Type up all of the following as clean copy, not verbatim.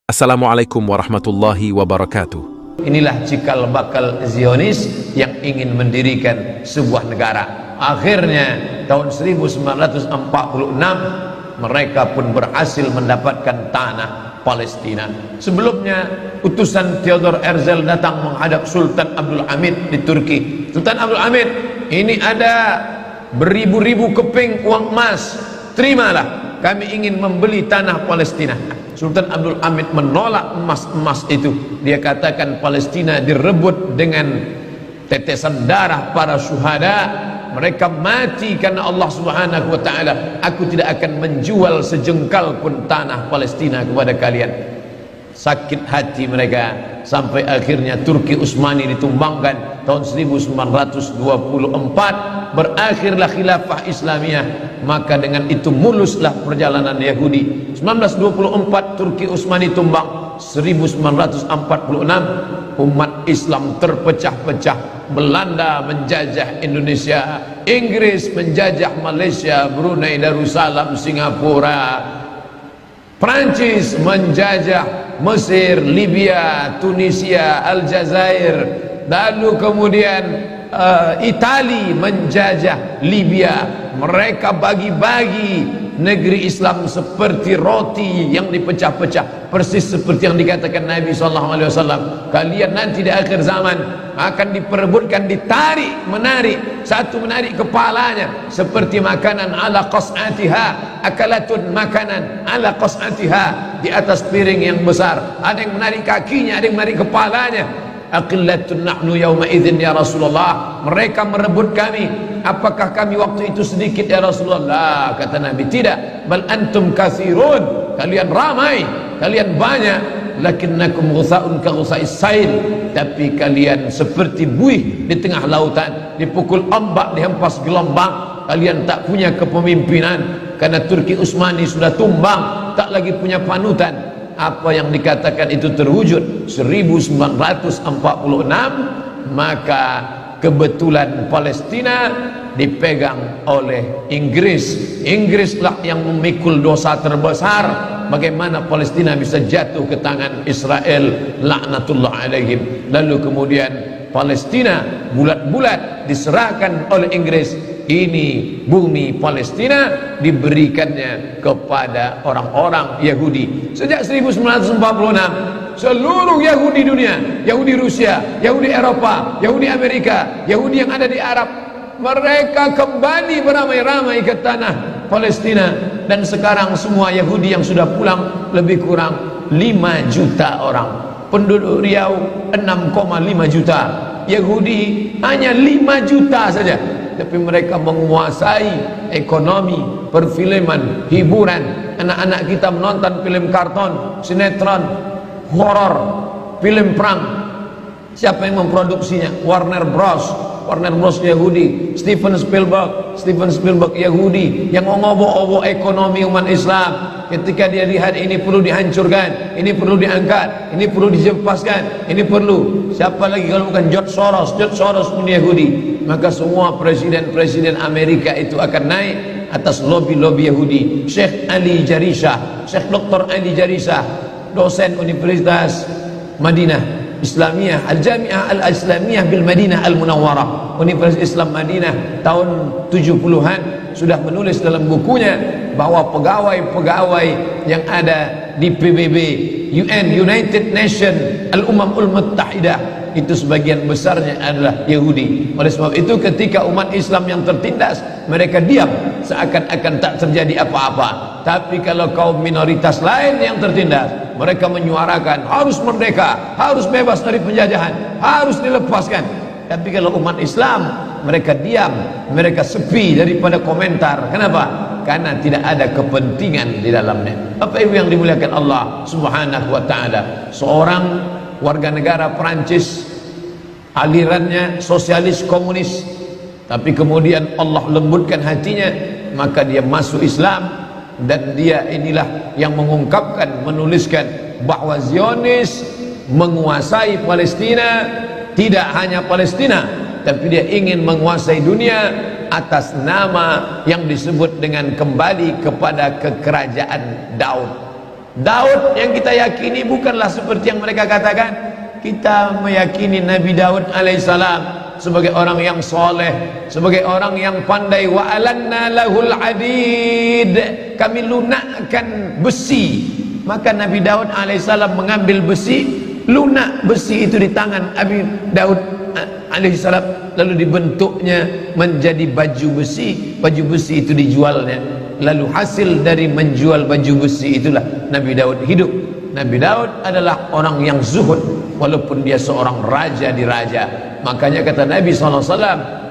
Assalamualaikum warahmatullahi wabarakatuh. Inilah cikal bakal Zionis yang ingin mendirikan sebuah negara. Akhirnya tahun 1946 mereka pun berhasil mendapatkan tanah Palestina. Sebelumnya utusan Theodor Herzl datang menghadap Sultan Abdul Hamid di Turki. Sultan Abdul Hamid, ini ada beribu-ribu keping uang emas, terimalah, kami ingin membeli tanah Palestina. Sultan Abdul Hamid menolak emas-emas itu. Dia katakan Palestina direbut dengan tetesan darah para syuhada. Mereka mati karena Allah Subhanahu wa taala. Aku tidak akan menjual sejengkal pun tanah Palestina kepada kalian. Sakit hati mereka sampai akhirnya Turki Utsmani ditumbangkan tahun 1924. Berakhirlah khilafah Islamiyah. Maka dengan itu muluslah perjalanan Yahudi. 1924 Turki Utsmani tumbang. 1946 umat Islam terpecah-pecah. Belanda menjajah Indonesia, Inggris menjajah Malaysia, Brunei Darussalam, Singapura, Prancis menjajah Mesir, Libya, Tunisia, Aljazair, lalu kemudian Itali menjajah Libya. Mereka bagi-bagi negeri Islam seperti roti yang dipecah-pecah, persis seperti yang dikatakan Nabi SAW. Kalian nanti di akhir zaman akan diperebutkan, ditarik, menarik, satu menarik kepalanya seperti makanan ala qas'atiha, akalatun makanan ala qas'atiha, di atas piring yang besar. Ada yang menarik kakinya, ada yang menarik kepalanya. Aqillatun nahnu yawma idzin ya Rasulullah. Mereka merebut kami. Apakah kami waktu itu sedikit ya Rasulullah? Kata Nabi, tidak. Bal antum katsirun. Kalian ramai, kalian banyak. Lakinnakum ghusaun ka ghusais sail. Tapi kalian seperti buih di tengah lautan, dipukul ombak, dihempas gelombang. Kalian tak punya kepemimpinan karena Turki Utsmani sudah tumbang, tak lagi punya panutan. Apa yang dikatakan itu terwujud 1946. Maka kebetulan Palestina dipegang oleh Inggris. Inggrislah yang memikul dosa terbesar. Bagaimana Palestina bisa jatuh ke tangan Israel, laknatullah alaihim. Lalu kemudian Palestina bulat-bulat diserahkan oleh Inggris. Ini bumi Palestina diberikannya kepada orang-orang Yahudi. Sejak 1946 seluruh Yahudi dunia, Yahudi Rusia, Yahudi Eropa, Yahudi Amerika, Yahudi yang ada di Arab, mereka kembali beramai-ramai ke tanah Palestina. Dan sekarang semua Yahudi yang sudah pulang lebih kurang 5 juta orang. Penduduk Riau 6,5 juta. Yahudi hanya 5 juta saja, tapi mereka menguasai ekonomi, perfilman, hiburan. Anak-anak kita menonton film karton, sinetron, horor, film perang. Siapa yang memproduksinya? Warner Bros. Warner Bros Yahudi. Steven Spielberg Yahudi yang mengobok-obok ekonomi umat Islam. Ketika dia lihat ini perlu dihancurkan, ini perlu diangkat, ini perlu dijempaskan, ini perlu. Siapa lagi kalau bukan George Soros? George Soros pun Yahudi. Maka semua presiden-presiden Amerika itu akan naik atas lobby-lobby Yahudi. Syekh Ali Jarisah, Syekh Dr. Ali Jarisah, dosen Universitas Madinah Islamiyah, Al-Jami'ah Al-Islamiyah bil Madinah Al-Munawwarah, Universitas Islam Madinah, tahun 70-an sudah menulis dalam bukunya bahwa pegawai-pegawai yang ada di PBB, UN, United Nations, Al-Umamul Muttahidah, itu sebagian besarnya adalah Yahudi. Oleh sebab itu ketika umat Islam yang tertindas, mereka diam seakan-akan tak terjadi apa-apa. Tapi kalau kaum minoritas lain yang tertindas, mereka menyuarakan harus merdeka, harus bebas dari penjajahan, harus dilepaskan. Tapi kalau umat Islam, mereka diam, mereka sepi daripada komentar. Kenapa? Karena tidak ada kepentingan di dalamnya. Apa itu yang dimuliakan Allah Subhanahu wa taala? Seorang warga negara Prancis, alirannya sosialis komunis, tapi kemudian Allah lembutkan hatinya, maka dia masuk Islam. Dan dia inilah yang mengungkapkan, menuliskan bahwa Zionis menguasai Palestina. Tidak hanya Palestina, tapi dia ingin menguasai dunia atas nama yang disebut dengan kembali kepada kekerajaan Daud. Daud yang kita yakini bukanlah seperti yang mereka katakan. Kita meyakini Nabi Daud alaihissalam sebagai orang yang soleh, sebagai orang yang pandai. Wa alanna lahul hadid, kami lunakkan besi. Maka Nabi Daud alaihissalam mengambil besi, lunak besi itu di tangan Nabi Daud alaihissalam, lalu dibentuknya menjadi baju besi. Baju besi itu dijualnya, lalu hasil dari menjual baju besi itulah Nabi Daud hidup. Nabi Daud adalah orang yang zuhud, walaupun dia seorang raja di raja. Makanya kata Nabi SAW,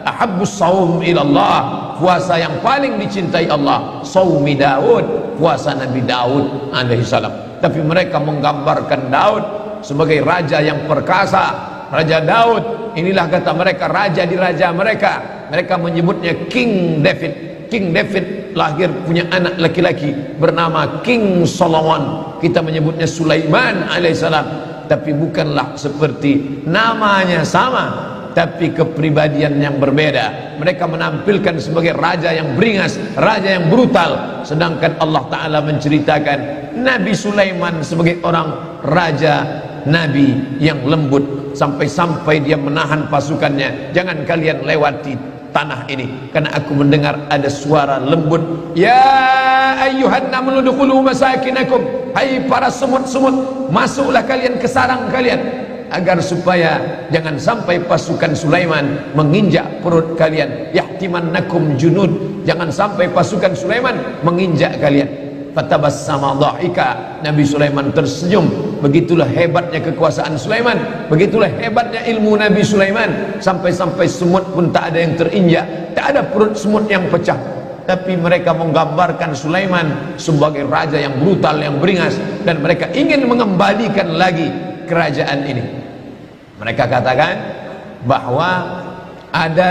ahabbus saum ilallah, puasa yang paling dicintai Allah saumi Daud, puasa Nabi Daud alaihissalam. Tapi mereka menggambarkan Daud sebagai raja yang perkasa. Raja Daud, inilah kata mereka raja di raja mereka. Mereka menyebutnya King David. King David lahir punya anak laki-laki bernama King Solomon. Kita menyebutnya Sulaiman alaihissalam. Tapi bukanlah seperti namanya sama, tapi kepribadian yang berbeda. Mereka menampilkan sebagai raja yang beringas, raja yang brutal. Sedangkan Allah Ta'ala menceritakan Nabi Sulaiman sebagai orang raja, nabi yang lembut. Sampai-sampai dia menahan pasukannya, jangan kalian lewati tanah ini, karena aku mendengar ada suara lembut. Ya ayyuhan namlu dukhulu masakinakum, hai para semut-semut, masuklah kalian ke sarang kalian, agar supaya jangan sampai pasukan Sulaiman menginjak perut kalian. Yahtimannakum junud, jangan sampai pasukan Sulaiman menginjak kalian. Fatabassama dhahika, Nabi Sulaiman tersenyum. Begitulah hebatnya kekuasaan Sulaiman, begitulah hebatnya ilmu Nabi Sulaiman. Sampai-sampai semut pun tak ada yang terinjak, tak ada perut semut yang pecah. Tapi mereka menggambarkan Sulaiman sebagai raja yang brutal, yang beringas, dan mereka ingin mengembalikan lagi kerajaan ini. Mereka katakan bahwa ada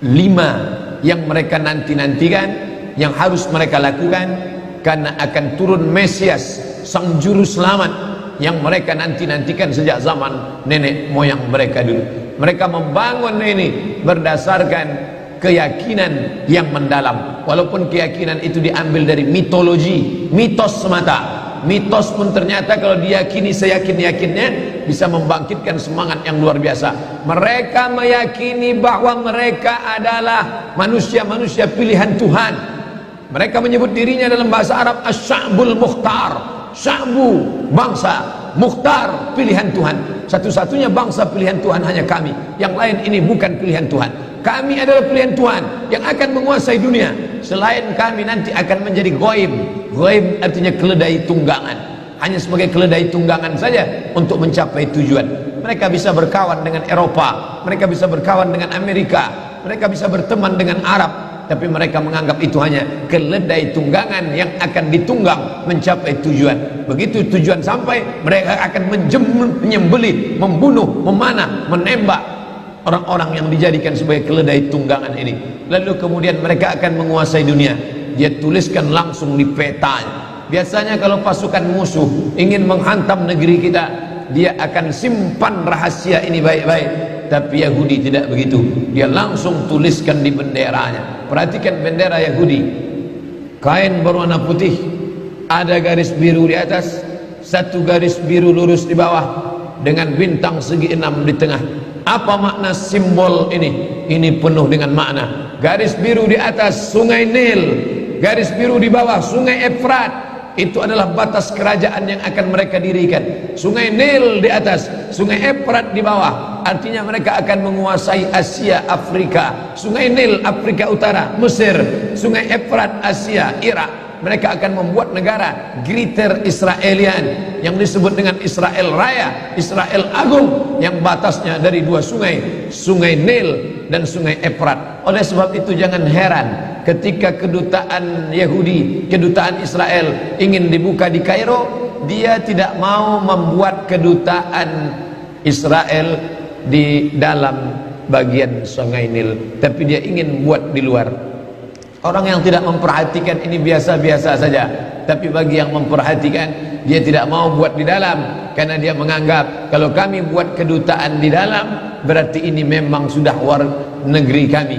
5 yang mereka nanti-nantikan, yang harus mereka lakukan, karena akan turun Mesias, sang juru selamat, yang mereka nanti-nantikan sejak zaman nenek moyang mereka dulu. Mereka membangun ini berdasarkan keyakinan yang mendalam, walaupun keyakinan itu diambil dari mitologi, mitos semata. Mitos pun ternyata kalau diyakini seyakin-yakinnya bisa membangkitkan semangat yang luar biasa. Mereka meyakini bahwa mereka adalah manusia-manusia pilihan Tuhan. Mereka menyebut dirinya dalam bahasa Arab Asy-Sya'bul Mukhtar. Sya'bu, bangsa, Mukhtar, pilihan Tuhan. Satu-satunya bangsa pilihan Tuhan hanya kami. Yang lain ini bukan pilihan Tuhan. Kami adalah pilihan Tuhan yang akan menguasai dunia. Selain kami nanti akan menjadi ghaib. Ghaib artinya keledai tunggangan. Hanya sebagai keledai tunggangan saja untuk mencapai tujuan. Mereka bisa berkawan dengan Eropa, mereka bisa berkawan dengan Amerika, mereka bisa berteman dengan Arab. Tapi mereka menganggap itu hanya keledai tunggangan yang akan ditunggang mencapai tujuan. Begitu tujuan sampai, mereka akan menyembelih, membunuh, memanah, menembak orang-orang yang dijadikan sebagai keledai tunggangan ini. Lalu kemudian mereka akan menguasai dunia. Dia tuliskan langsung di petanya. Biasanya kalau pasukan musuh ingin menghantam negeri kita, dia akan simpan rahasia ini baik-baik. Tapi Yahudi tidak begitu, dia langsung tuliskan di benderanya. Perhatikan bendera Yahudi, kain berwarna putih, ada garis biru di atas, satu garis biru lurus di bawah, dengan bintang segi 6 di tengah. Apa makna simbol ini? Ini penuh dengan makna. Garis biru di atas sungai Nil, garis biru di bawah sungai Efrat. Itu adalah batas kerajaan yang akan mereka dirikan. Sungai Nil di atas, sungai Efrat di bawah. Artinya mereka akan menguasai Asia, Afrika. Sungai Nil, Afrika Utara, Mesir. Sungai Efrat, Asia, Irak. Mereka akan membuat negara Greater Israelian yang disebut dengan Israel Raya, Israel Agung, yang batasnya dari 2 sungai, sungai Nil dan sungai Efrat. Oleh sebab itu jangan heran ketika kedutaan Yahudi, kedutaan Israel ingin dibuka di Kairo, dia tidak mau membuat kedutaan Israel di dalam bagian sungai Nil, tapi dia ingin buat di luar. Orang yang tidak memperhatikan ini biasa-biasa saja, tapi bagi yang memperhatikan, dia tidak mau buat di dalam, karena dia menganggap kalau kami buat kedutaan di dalam, berarti ini memang sudah war negeri kami.